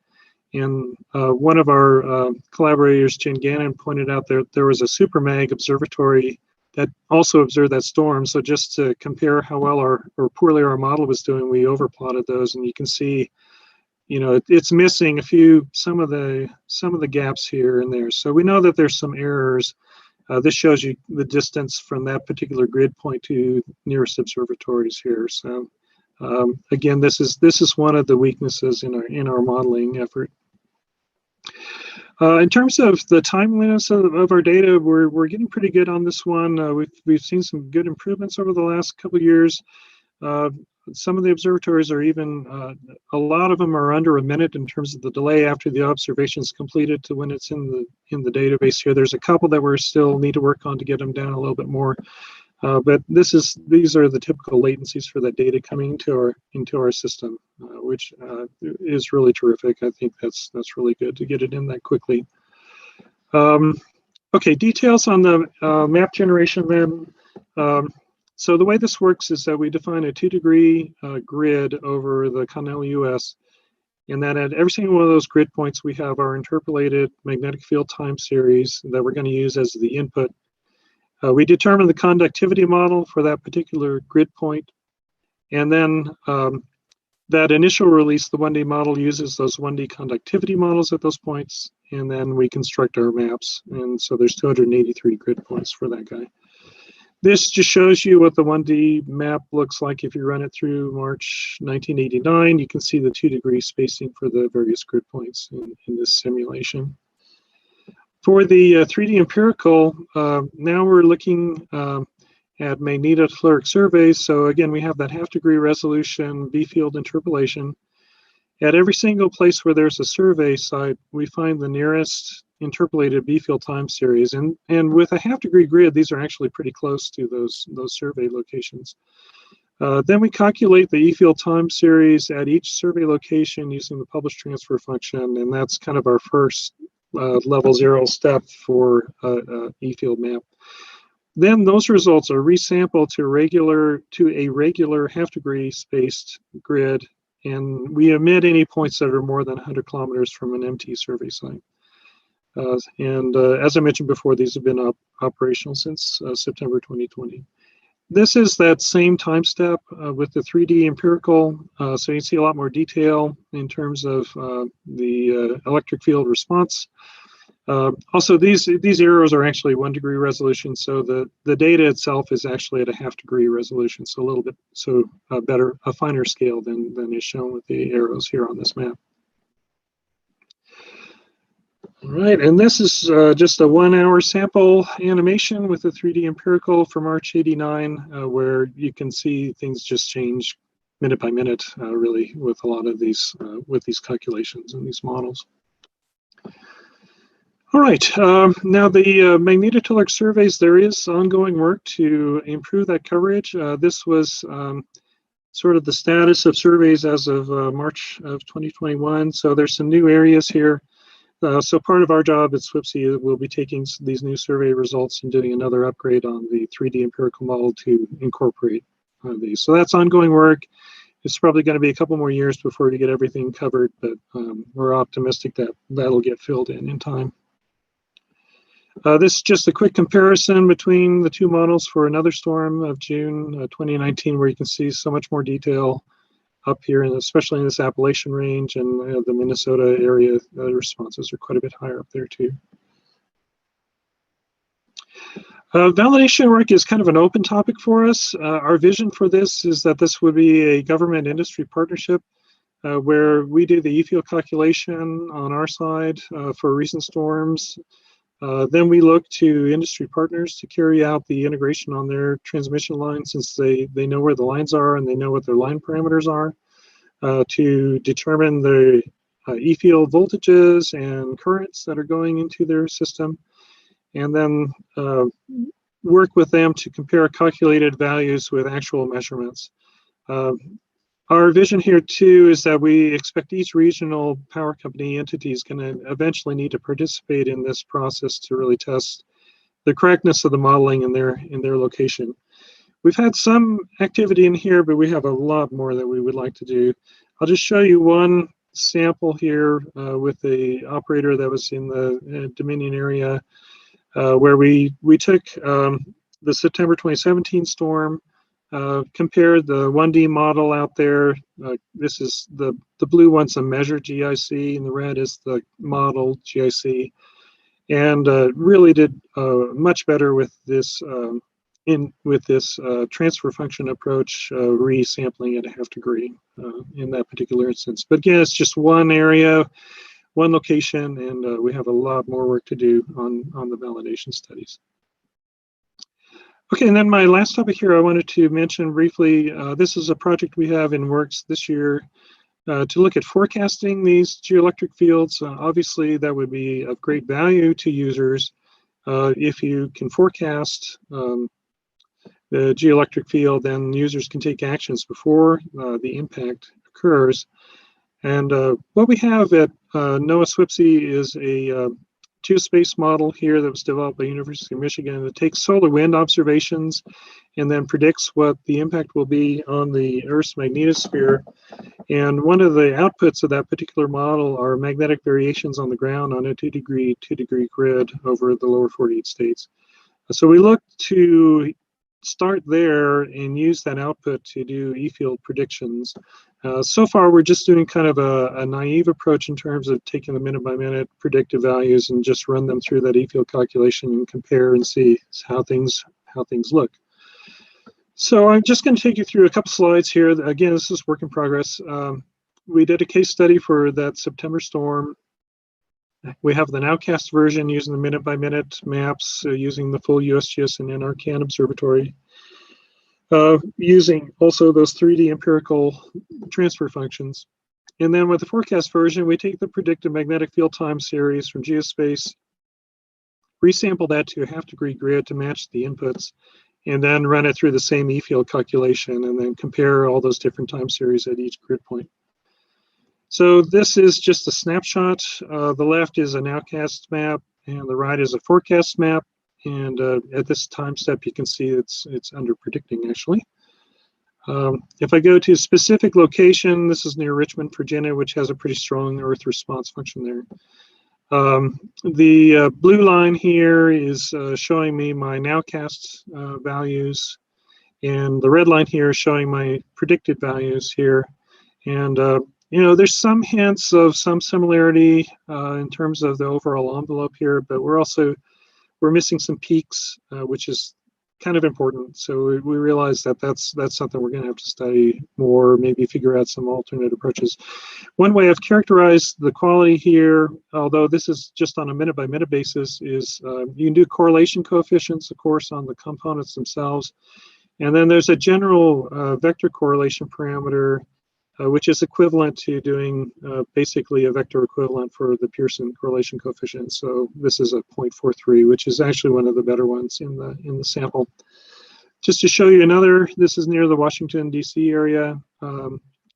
And one of our collaborators, Jen Gannon, pointed out there was a supermag observatory that also observed that storm. So just to compare how well or poorly our model was doing, we overplotted those, and you can see, you know, it's missing some of the gaps here and there. So we know that there's some errors. This shows you the distance from that particular grid point to nearest observatories here. So again, this is one of the weaknesses in our modeling effort. In terms of the timeliness of our data, we're getting pretty good on this one. We've seen some good improvements over the last couple of years. Some of the observatories are even, a lot of them are under a minute in terms of the delay after the observation is completed to when it's in the database here. There's a couple that we still need to work on to get them down a little bit more. But these are the typical latencies for that data coming into our system, which is really terrific. I think that's really good to get it in that quickly. Okay, details on the map generation then. So the way this works is that we define a 2-degree grid over the continental US, and that at every single one of those grid points, we have our interpolated magnetic field time series that we're going to use as the input. We determine the conductivity model for that particular grid point, and then that initial release, the 1D model, uses those 1D conductivity models at those points, and then we construct our maps. And so there's 283 grid points for that guy. This just shows you what the 1D map looks like if you run it through March 1989. You can see the 2-degree spacing for the various grid points in this simulation. For the 3D empirical, now we're looking at magnetotelluric surveys. So again, we have that half-degree resolution B-field interpolation. At every single place where there's a survey site, we find the nearest interpolated B-field time series. And with a half-degree grid, these are actually pretty close to those survey locations. Then we calculate the E-field time series at each survey location using the published transfer function, and that's kind of our first level 0 step for E-field map. Then those results are resampled to a regular half-degree spaced grid, and we omit any points that are more than 100 kilometers from an MT survey site. As I mentioned before, these have been operational since September 2020. This is that same time step with the 3D empirical, so you can see a lot more detail in terms of the electric field response. Also, these arrows are actually 1-degree resolution, so the data itself is actually at a half-degree resolution, so a little bit a finer scale than is shown with the arrows here on this map. All right, and this is just a 1-hour sample animation with the 3D empirical for March '89, where you can see things just change minute by minute, really, with a lot of these calculations and these models. All right, now the magnetotelluric surveys, there is ongoing work to improve that coverage. This was sort of the status of surveys as of March of 2021. So there's some new areas here. So part of our job at SWPC will be taking these new survey results and doing another upgrade on the 3D empirical model to incorporate these. So that's ongoing work. It's probably going to be a couple more years before we get everything covered, but we're optimistic that that'll get filled in time. This is just a quick comparison between the two models for another storm of June 2019, where you can see so much more detail up here, and especially in this Appalachian range and the Minnesota area. The responses are quite a bit higher up there too. Validation work is kind of an open topic for us. Our vision for this is that this would be a government industry partnership where we do the e-field calculation on our side for recent storms. Then we look to industry partners to carry out the integration on their transmission lines, since they know where the lines are and they know what their line parameters are, to determine the e-field voltages and currents that are going into their system, and then work with them to compare calculated values with actual measurements. Our vision here too is that we expect each regional power company entity is going to eventually need to participate in this process to really test the correctness of the modeling in their location. We've had some activity in here, but we have a lot more that we would like to do. I'll just show you one sample here with the operator that was in the Dominion area, where we took the September 2017 storm, compared the 1D model out there. This is the blue one's a measured GIC, and the red is the model GIC, and really did much better with this transfer function approach, resampling at a half degree in that particular instance. But again, it's just one area, one location, and we have a lot more work to do on the validation studies. Okay, and then my last topic here I wanted to mention briefly, this is a project we have in works this year to look at forecasting these geoelectric fields. Obviously, that would be of great value to users if you can forecast the geoelectric field, then users can take actions before the impact occurs. And what we have at NOAA SWPC is a geospace model here that was developed by University of Michigan that takes solar wind observations and then predicts what the impact will be on the Earth's magnetosphere. And one of the outputs of that particular model are magnetic variations on the ground on a 2-degree grid over the lower 48 states. So we look to start there and use that output to do e-field predictions. So far, we're just doing kind of a naive approach in terms of taking the minute-by-minute predictive values and just run them through that e-field calculation and compare and see how things look. So I'm just going to take you through a couple slides here. Again, this is work in progress. We did a case study for that September storm. We have the nowcast version using the minute-by-minute maps, using the full USGS and NRCan observatory, using also those 3D empirical transfer functions. And then with the forecast version, we take the predicted magnetic field time series from geospace, resample that to a half-degree grid to match the inputs, and then run it through the same e-field calculation, and then compare all those different time series at each grid point. So this is just a snapshot. The left is a nowcast map, and the right is a forecast map. And at this time step, you can see it's under predicting actually. If I go to a specific location, this is near Richmond, Virginia, which has a pretty strong Earth response function there. The blue line here is showing me my nowcast values, and the red line here is showing my predicted values here. And you know, there's some hints of some similarity in terms of the overall envelope here, but we're missing some peaks, which is kind of important. So we realize that that's something we're going to have to study more, maybe figure out some alternate approaches. One way I've characterized the quality here, although this is just on a minute-by-minute basis, is you can do correlation coefficients, of course, on the components themselves. And then there's a general vector correlation parameter, which is equivalent to doing basically a vector equivalent for the Pearson correlation coefficient. So this is a 0.43, which is actually one of the better ones in the sample. Just to show you another, this is near the Washington D.C. area.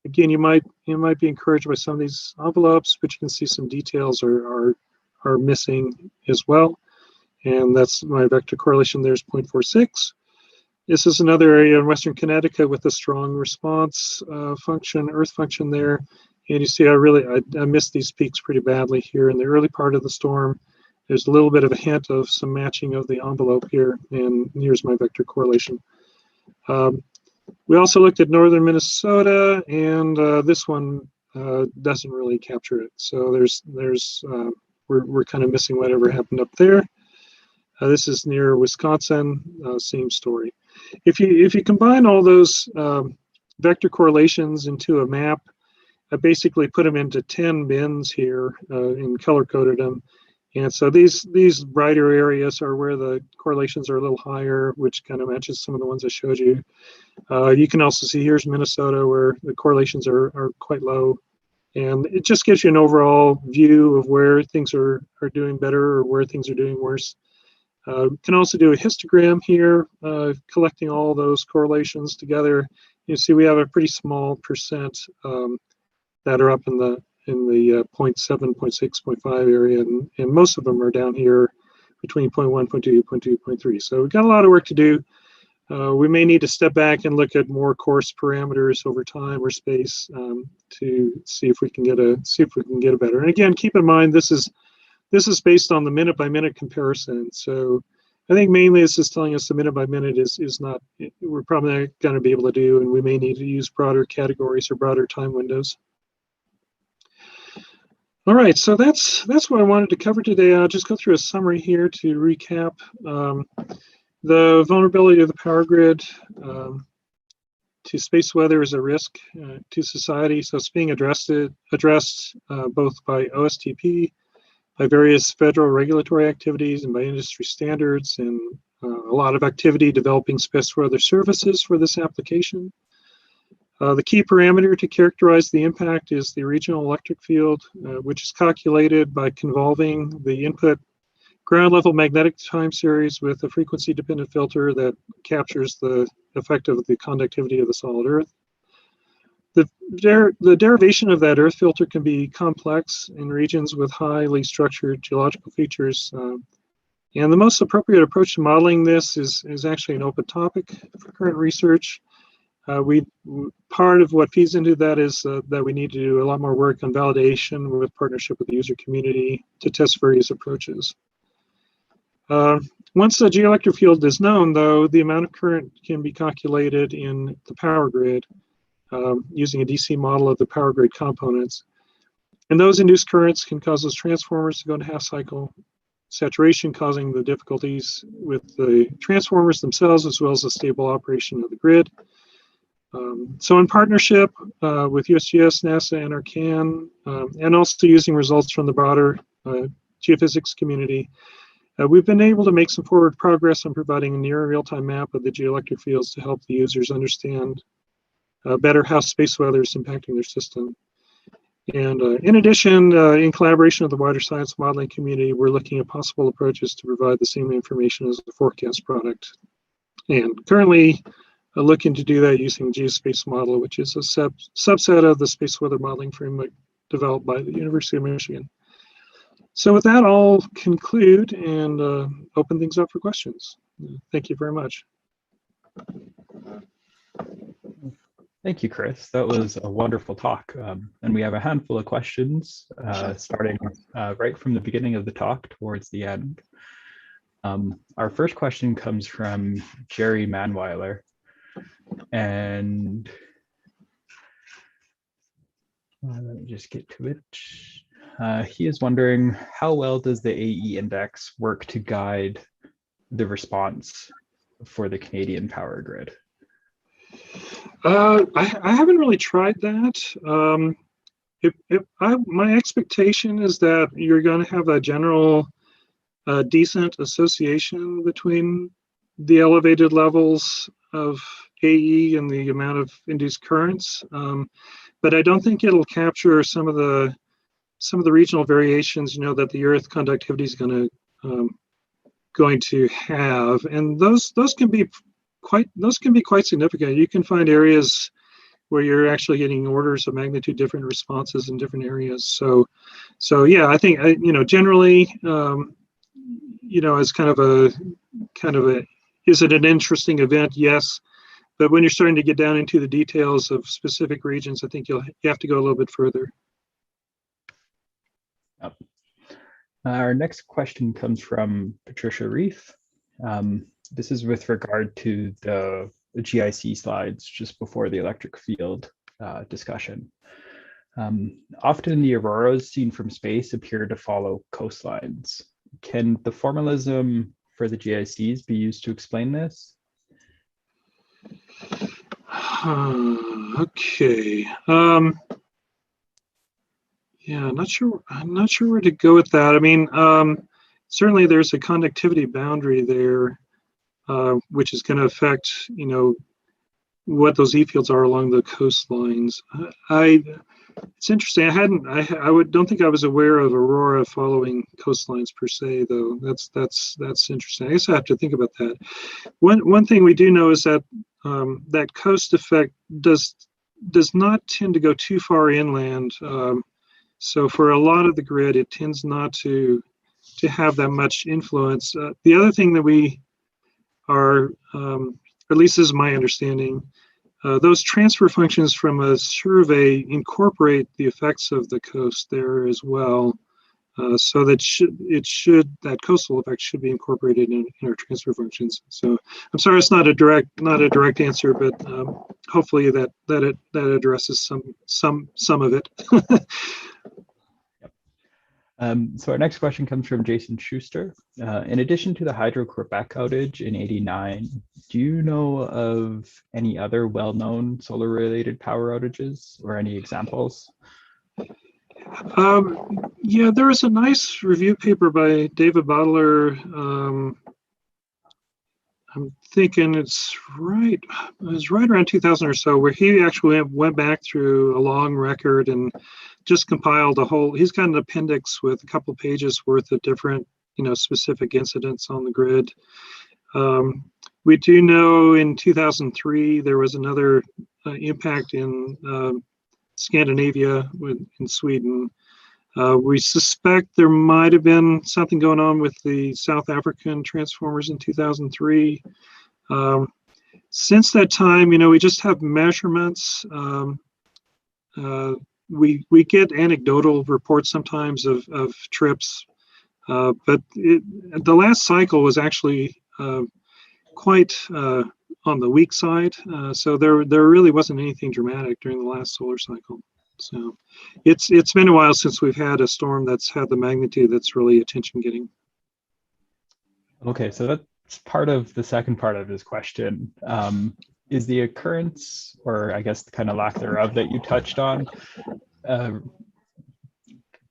Again, you might be encouraged by some of these envelopes, but you can see some details are missing as well. And that's my vector correlation. There's 0.46. This is another area in Western Connecticut with a strong response function, Earth function there. And you see, I missed these peaks pretty badly here in the early part of the storm. There's a little bit of a hint of some matching of the envelope here, and here's my vector correlation. We also looked at northern Minnesota, and this one doesn't really capture it. So we're kind of missing whatever happened up there. This is near Wisconsin, same story. If you combine all those vector correlations into a map, I basically put them into 10 bins here and color-coded them. And so these brighter areas are where the correlations are a little higher, which kind of matches some of the ones I showed you. You can also see here's Minnesota, where the correlations are quite low. And it just gives you an overall view of where things are doing better or where things are doing worse. Can also do a histogram here, collecting all those correlations together. You see we have a pretty small percent that are up in the 0.7, 0.6, 0.5 area, and most of them are down here between 0.1, 0.2, 0.2, 0.3. So we've got a lot of work to do. We may need to step back and look at more coarse parameters over time or space to see if we can get a better. And again, keep in mind this is based on the minute by minute comparison. So I think mainly this is telling us the minute by minute is not, we're probably not going to be able to do, and we may need to use broader categories or broader time windows. All right, so that's what I wanted to cover today. I'll just go through a summary here to recap. The vulnerability of the power grid to space weather is a risk to society. So it's being addressed both by OSTP, by various federal regulatory activities, and by industry standards, and a lot of activity developing space weather services for this application. The key parameter to characterize the impact is the regional electric field, which is calculated by convolving the input ground level magnetic time series with a frequency dependent filter that captures the effect of the conductivity of the solid Earth. The derivation of that Earth filter can be complex in regions with highly structured geological features. And the most appropriate approach to modeling this is actually an open topic for current research. Part of what feeds into that is that we need to do a lot more work on validation with partnership with the user community to test various approaches. Once the geoelectric field is known, though, the amount of current can be calculated in the power grid using a DC model of the power grid components. And those induced currents can cause those transformers to go into half cycle, saturation causing the difficulties with the transformers themselves, as well as the stable operation of the grid. So in partnership with USGS, NASA, and NRCan, and also using results from the broader geophysics community, we've been able to make some forward progress on providing a near real-time map of the geoelectric fields to help the users understand better how space weather is impacting their system. And in addition, in collaboration with the wider science modeling community, we're looking at possible approaches to provide the same information as the forecast product. And currently, looking to do that using GeoSpace model, which is a subset of the space weather modeling framework developed by the University of Michigan. So with that, I'll conclude and open things up for questions. Thank you very much. Thank you, Chris. That was a wonderful talk. And we have a handful of questions starting right from the beginning of the talk towards the end. Our first question comes from Jerry Manweiler. And let me just get to it. He is wondering, how well does the AE index work to guide the response for the Canadian power grid? I haven't really tried that. My expectation is that you're going to have a general decent association between the elevated levels of AE and the amount of induced currents, but I don't think it'll capture some of the regional variations, that the Earth conductivity is going to have, and those can be quite significant. You can find areas where you're actually getting orders of magnitude different responses in different areas. So yeah, I think generally, as kind of a is it an interesting event? Yes, but when you're starting to get down into the details of specific regions, I think you have to go a little bit further. Yep. Our next question comes from Patricia Reith. This is with regard to the GIC slides just before the electric field discussion. Often the auroras seen from space appear to follow coastlines. Can the formalism for the GICs be used to explain this? Okay. Yeah, I'm not sure where to go with that. I mean, certainly there's a conductivity boundary there, which is going to affect, what those E fields are along the coastlines. It's interesting. Don't think I was aware of aurora following coastlines per se, though. That's interesting. I guess I have to think about that. One thing we do know is that that coast effect does not tend to go too far inland. So for a lot of the grid, it tends not to have that much influence. The other thing that we are, at least this is my understanding, those transfer functions from a survey incorporate the effects of the coast there as well. So that that coastal effect should be incorporated in our transfer functions. So I'm sorry, it's not a direct answer, but hopefully that addresses some of it. So our next question comes from Jason Schuster. In addition to the Hydro Quebec outage in '89, do you know of any other well-known solar-related power outages or any examples? Yeah, there was a nice review paper by David Bottler. I'm thinking it was right around 2000 or so, where he actually went back through a long record and just compiled he's got an appendix with a couple pages worth of different, specific incidents on the grid. We do know in 2003, there was another impact in Scandinavia in Sweden. We suspect there might have been something going on with the South African transformers in 2003. Since that time, we just have measurements. We get anecdotal reports sometimes of trips, but the last cycle was actually quite on the weak side. So there really wasn't anything dramatic during the last solar cycle. So it's been a while since we've had a storm that's had the magnitude that's really attention getting. Okay, so that's part of the second part of his question. Is the occurrence, or I guess the kind of lack thereof that you touched on,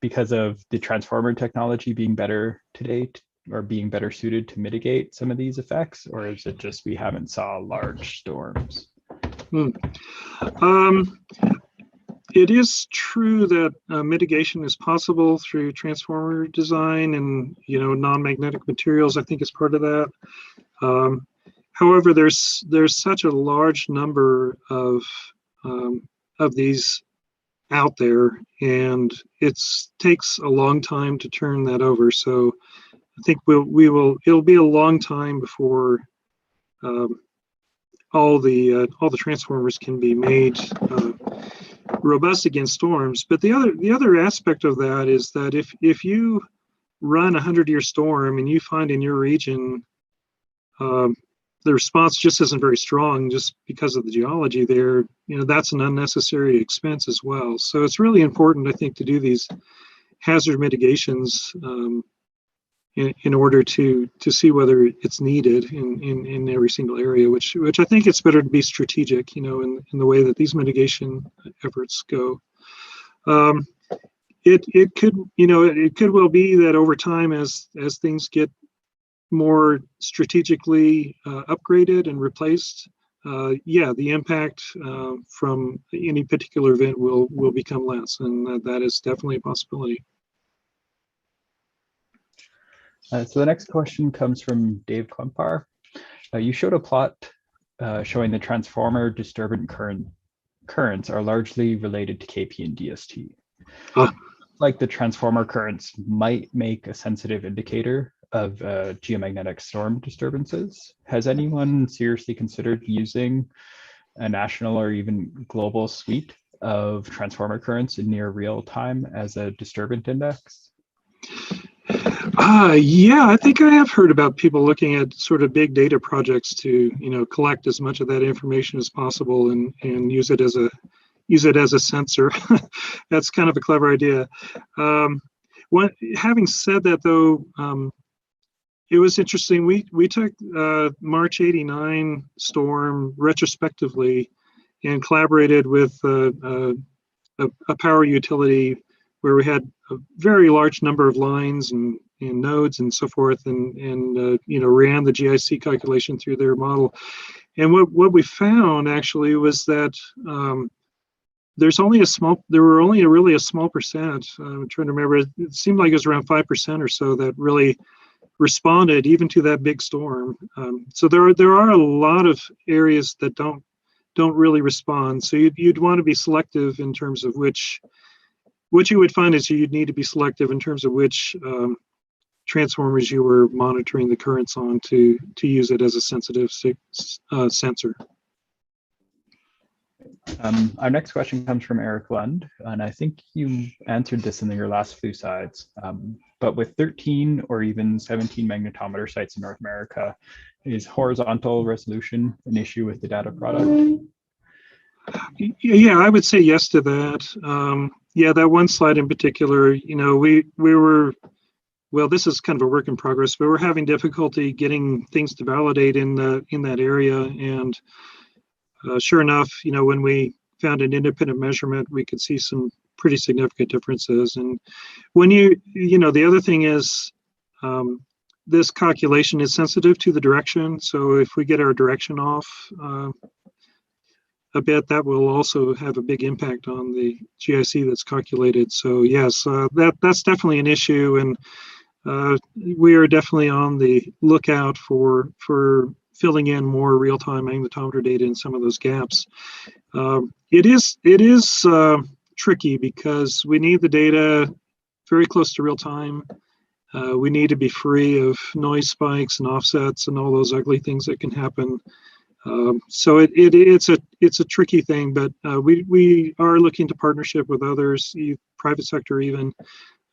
because of the transformer technology being better today or being better suited to mitigate some of these effects, or is it just we haven't saw large storms? It is true that mitigation is possible through transformer design and non-magnetic materials. I think is part of that. However, there's such a large number of these out there, and it takes a long time to turn that over. So I think it'll be a long time before all the transformers can be made robust against storms. But the other aspect of that is that if you run a 100-year storm and you find in your region the response just isn't very strong just because of the geology there, that's an unnecessary expense as well. So it's really important, I think, to do these hazard mitigations in order to see whether it's needed in every single area, which I think it's better to be strategic, in the way that these mitigation efforts go. It could well be that over time, as things get more strategically upgraded and replaced, yeah, the impact from any particular event will become less, and that is definitely a possibility. So the next question comes from Dave Klumpar. You showed a plot showing the transformer disturbance currents are largely related to KP and DST. Like the transformer currents might make a sensitive indicator of geomagnetic storm disturbances. Has anyone seriously considered using a national or even global suite of transformer currents in near real time as a disturbance index? Yeah, I think I have heard about people looking at sort of big data projects to, collect as much of that information as possible and use it as a sensor. That's kind of a clever idea. Having said that, though, it was interesting. We took March '89 storm retrospectively and collaborated with a power utility where we had a very large number of lines and nodes and so forth, and ran the GIC calculation through their model. And what we found actually was that there were only really a small percent. I'm trying to remember. It seemed like it was around 5% or so that really responded even to that big storm. So there are a lot of areas that don't really respond. So you'd want to be selective in terms of which. What you would find is you'd need to be selective in terms of which transformers you were monitoring the currents on to use it as a sensitive sensor. Our next question comes from Eric Lund, and I think you answered this in your last few slides. But with 13 or even 17 magnetometer sites in North America, is horizontal resolution an issue with the data product? Yeah, I would say yes to that. Yeah, that one slide in particular, we were, well, this is kind of a work in progress, but we're having difficulty getting things to validate in that area. And sure enough, when we found an independent measurement, we could see some pretty significant differences. And when the other thing is, this calculation is sensitive to the direction. So if we get our direction off a bit, that will also have a big impact on the GIC that's calculated. So yes, that's definitely an issue, and we are definitely on the lookout for filling in more real-time magnetometer data in some of those gaps. It is tricky because we need the data very close to real time. We need to be free of noise spikes and offsets and all those ugly things that can happen. So it's a tricky thing, but we are looking to partnership with others, private sector even,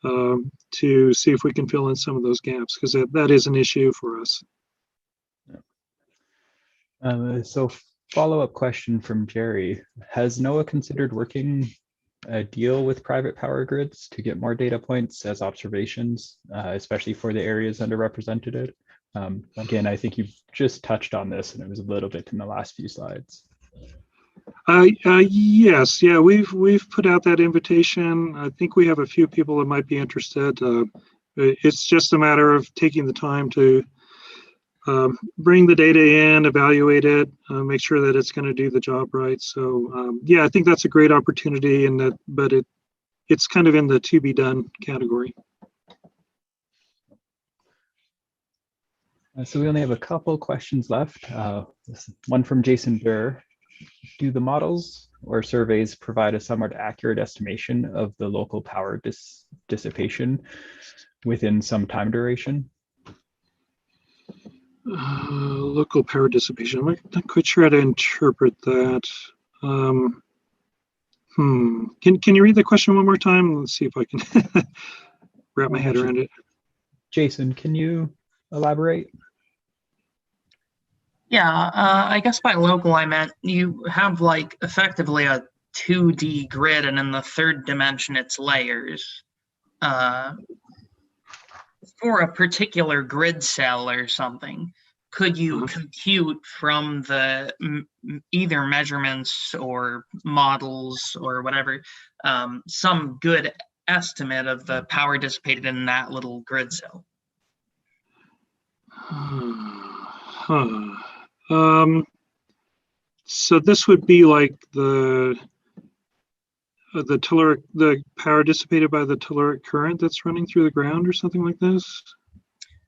to see if we can fill in some of those gaps, because that is an issue for us. So follow-up question from Jerry. Has NOAA considered working a deal with private power grids to get more data points as observations, especially for the areas underrepresented? Again, I think you've just touched on this, and it was a little bit in the last few slides. Yes, yeah, we've put out that invitation. I think we have a few people that might be interested. It's just a matter of taking the time to bring the data in, evaluate it, make sure that it's going to do the job right. So yeah, I think that's a great opportunity, but it's kind of in the to be done category. So we only have a couple questions left. One from Jason Burr. Do the models or surveys provide a somewhat accurate estimation of the local power dissipation within some time duration? Local power dissipation. I'm not quite sure how to interpret that. Can you read the question one more time? Let's see if I can wrap my head around it. Jason, can you elaborate? Yeah, I guess by local I meant you have like effectively a 2D grid, and in the third dimension it's layers. For a particular grid cell or something, could you compute from the either measurements or models or whatever, some good estimate of the power dissipated in that little grid cell? So this would be like the telluric, the power dissipated by the telluric current that's running through the ground or something like this?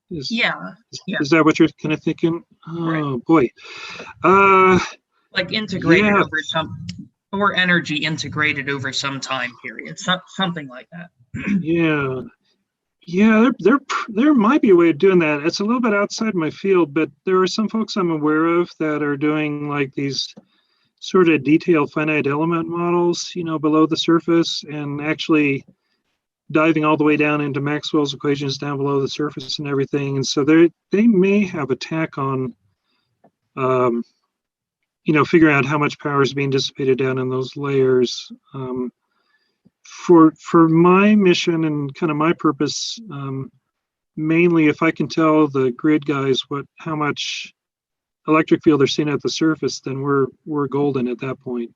Yeah, yeah, Is that what you're kind of thinking? right. Oh boy. Uh, Like integrated yeah, over some, or energy integrated over some time period, something like that. yeah. Yeah, there might be a way of doing that. It's a little bit outside my field, but there are some folks I'm aware of that are doing like these sort of detailed finite element models, you know, below the surface and actually diving all the way down into Maxwell's equations down below the surface and everything. And so they may have a tack on, you know, figuring out how much power is being dissipated down in those layers. For my mission and kind of my purpose, mainly if I can tell the grid guys how much electric field they're seeing at the surface, then we're golden at that point.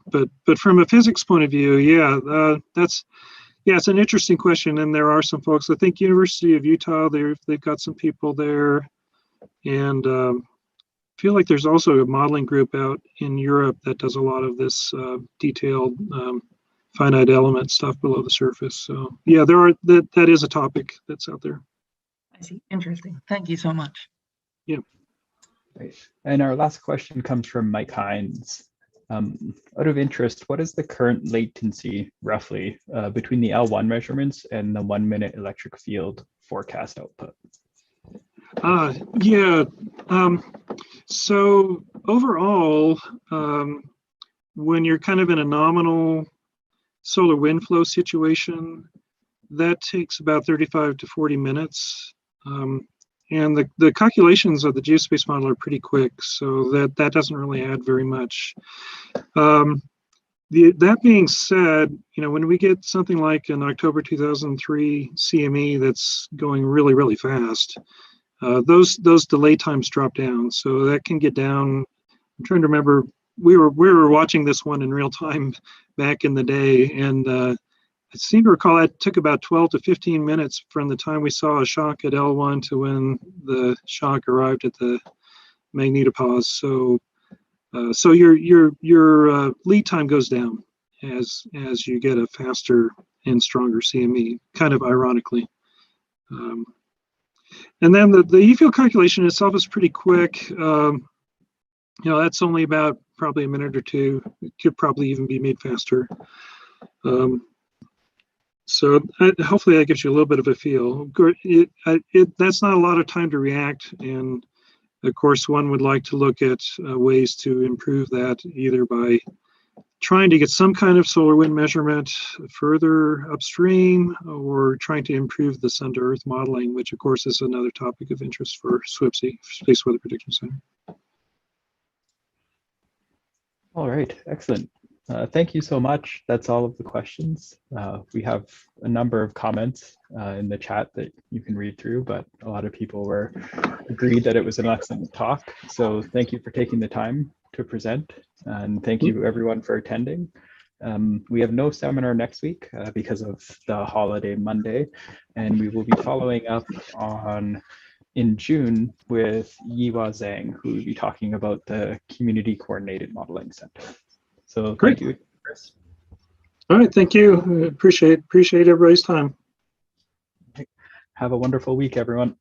But from a physics point of view, yeah, it's an interesting question, and there are some folks. I think University of Utah, they've got some people there, and I feel like there's also a modeling group out in Europe that does a lot of this detailed finite element stuff below the surface. So yeah, that is a topic that's out there. I see. Interesting. Thank you so much. Yeah. Right. And our last question comes from Mike Hines. Out of interest, what is the current latency roughly between the L1 measurements and the 1 minute electric field forecast output? Yeah. So overall, when you're kind of in a nominal solar wind flow situation, that takes about 35 to 40 minutes. And the calculations of the geospace model are pretty quick, so that doesn't really add very much. That being said, you know, when we get something like an October 2003 CME that's going really, really fast, those delay times drop down. So that can get down. I'm trying to remember. We were watching this one in real time back in the day, and I seem to recall it took about 12 to 15 minutes from the time we saw a shock at L1 to when the shock arrived at the magnetopause. So your lead time goes down as you get a faster and stronger CME, kind of ironically. And then the E-field calculation itself is pretty quick. You know, that's only about probably a minute or two. It could probably even be made faster. So hopefully that gives you a little bit of a feel. That's not a lot of time to react, and of course one would like to look at ways to improve that, either by trying to get some kind of solar wind measurement further upstream, or trying to improve the sun to earth modeling, which of course is another topic of interest for SWPC, Space Weather Prediction Center. All right, excellent. Thank you so much. That's all of the questions. We have a number of comments in the chat that you can read through, but a lot of people were agreed that it was an excellent talk. So thank you for taking the time to present, and thank you everyone for attending. We have no seminar next week because of the holiday Monday, and we will be following up in June with Yiwa Zhang, who will be talking about the Community Coordinated Modeling Center. So Great. Thank you, Chris. All right, thank you. Appreciate everybody's time. Have a wonderful week, everyone.